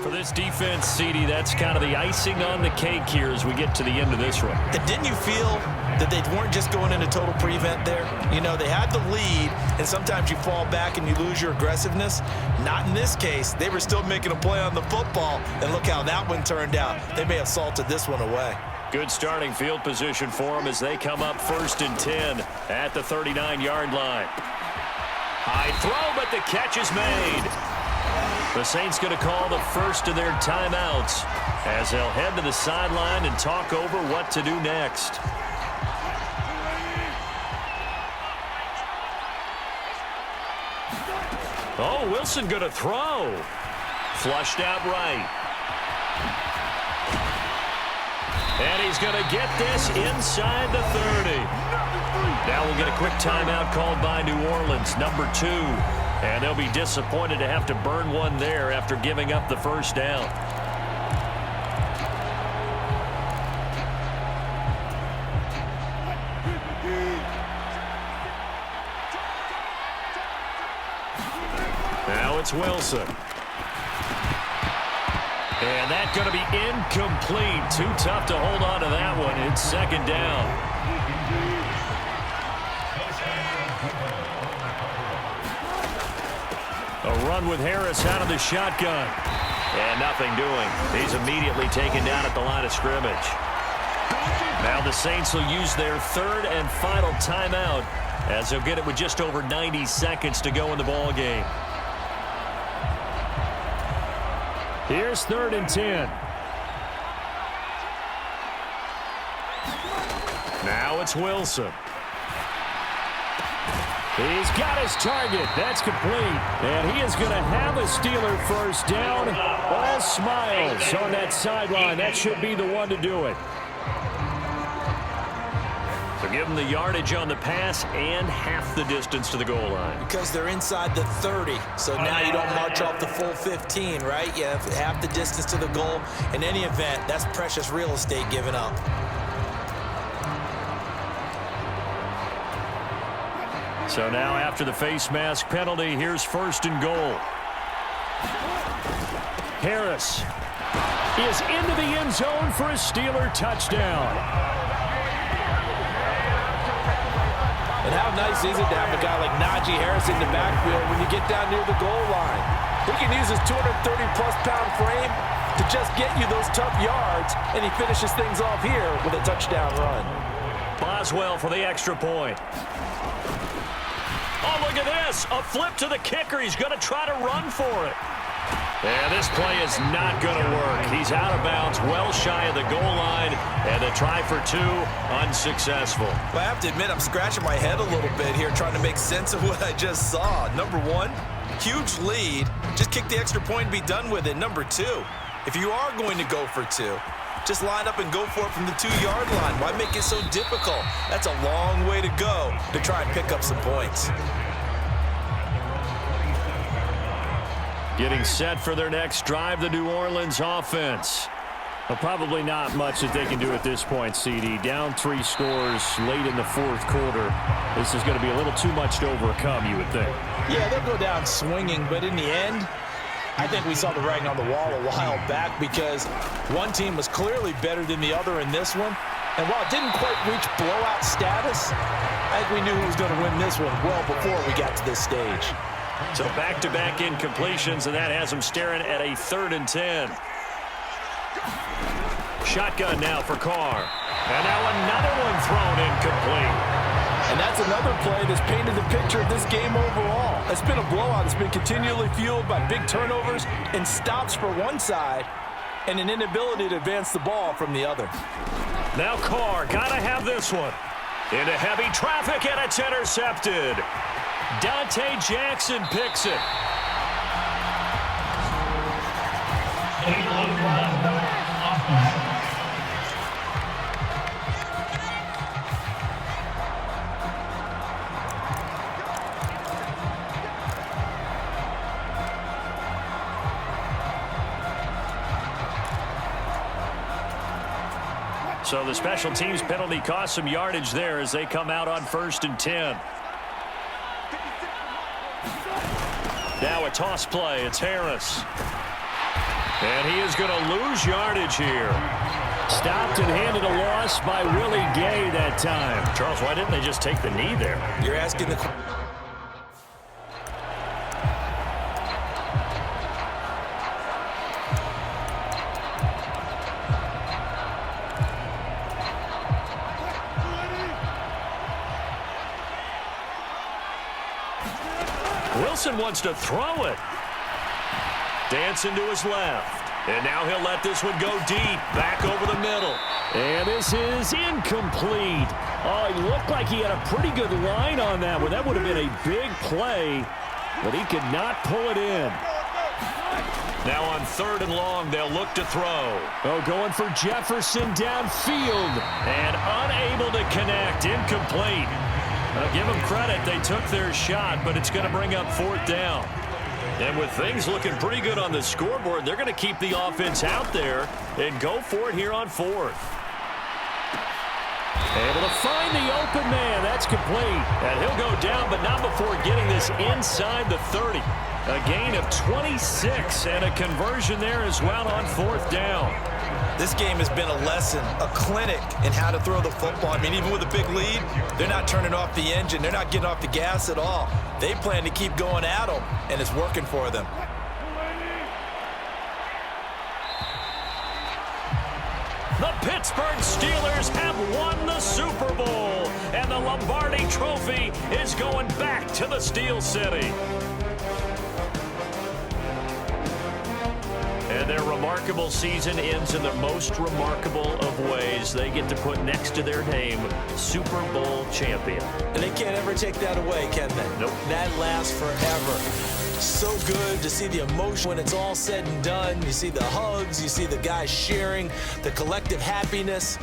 For this defense, CD, that's kind of the icing on the cake here as we get to the end of this one. And didn't you feel that they weren't just going into total prevent there? You know, they had the lead, and sometimes you fall back and you lose your aggressiveness. Not in this case. They were still making a play on the football, and look how that one turned out. They may have salted this one away. Good starting field position for them as they come up 1st and 10 at the 39-yard line. High throw, but the catch is made. The Saints going to call the first of their timeouts as they'll head to the sideline and talk over what to do next. Oh, Wilson going to throw. Flushed out right. And he's going to get this inside the 30. Now we'll get a quick timeout called by New Orleans, number 2. And they'll be disappointed to have to burn one there after giving up the first down. Now it's Wilson. And that's going to be incomplete. Too tough to hold on to that one. It's 2nd down. A run with Harris out of the shotgun. And nothing doing. He's immediately taken down at the line of scrimmage. Now the Saints will use their 3rd and final timeout as they'll get it with just over 90 seconds to go in the ball game. Here's 3rd and 10. Now it's Wilson. He's got his target. That's complete. And he is going to have a Steeler first down. All smiles on that sideline. That should be the one to do it. So give them the yardage on the pass and half the distance to the goal line. Because they're inside the 30. So now you don't march off the full 15, right? You have half the distance to the goal. In any event, that's precious real estate given up. So now after the face mask penalty, here's 1st and goal. Harris is into the end zone for a Steeler touchdown. And how nice is it to have a guy like Najee Harris in the backfield when you get down near the goal line? He can use his 230-plus pound frame to just get you those tough yards, and he finishes things off here with a touchdown run. Boswell for the extra point. Oh, look at this. A flip to the kicker. He's going to try to run for it. And this play is not going to work. He's out of bounds, well shy of the goal line, and a try for 2, unsuccessful. Well, I have to admit, I'm scratching my head a little bit here trying to make sense of what I just saw. Number 1, huge lead. Just kick the extra point and be done with it. Number 2, if you are going to go for 2, just line up and go for it from the 2-yard line. Why make it so difficult? That's a long way to go to try and pick up some points. Getting set for their next drive, the New Orleans offense. Well, probably not much that they can do at this point, CD. Down 3 scores late in the 4th quarter. This is going to be a little too much to overcome, you would think. Yeah, they'll go down swinging, but in the end, I think we saw the writing on the wall a while back because one team was clearly better than the other in this one. And while it didn't quite reach blowout status, I think we knew who was going to win this one well before we got to this stage. So back-to-back incompletions, and that has them staring at a 3rd and 10. Shotgun now for Carr. And now another one thrown incomplete. And that's another play that's painted the picture of this game overall. It's been a blowout. It's been continually fueled by big turnovers and stops for one side and an inability to advance the ball from the other. Now Carr, gotta have this one. Into heavy traffic, and it's intercepted. Dante Jackson picks it. So the special teams penalty cost some yardage there as they come out on 1st and 10. Now a toss play. It's Harris. And he is going to lose yardage here. Stopped and handed a loss by Willie Gay that time. Charles, why didn't they just take the knee there? You're asking the... Wilson wants to throw it. Dancing to his left. And now he'll let this one go deep. Back over the middle. And this is incomplete. Oh, he looked like he had a pretty good line on that one. That would have been a big play, but he could not pull it in. Now on 3rd and long, they'll look to throw. Oh, going for Jefferson downfield. And unable to connect. Incomplete. Give them credit. They took their shot, but it's going to bring up 4th down. And with things looking pretty good on the scoreboard, they're going to keep the offense out there and go for it here on 4th. Able to find the open man. That's complete. And he'll go down, but not before getting this inside the 30. A gain of 26 and a conversion there as well on 4th down. This game has been a lesson, a clinic in how to throw the football. I mean, even with a big lead, they're not turning off the engine. They're not getting off the gas at all. They plan to keep going at them, and it's working for them. The Pittsburgh Steelers have won the Super Bowl, and the Lombardi Trophy is going back to the Steel City. And their remarkable season ends in the most remarkable of ways. They get to put next to their name, Super Bowl champion. And they can't ever take that away, can they? Nope. That lasts forever. So good to see the emotion when it's all said and done. You see the hugs, you see the guys cheering, the collective happiness.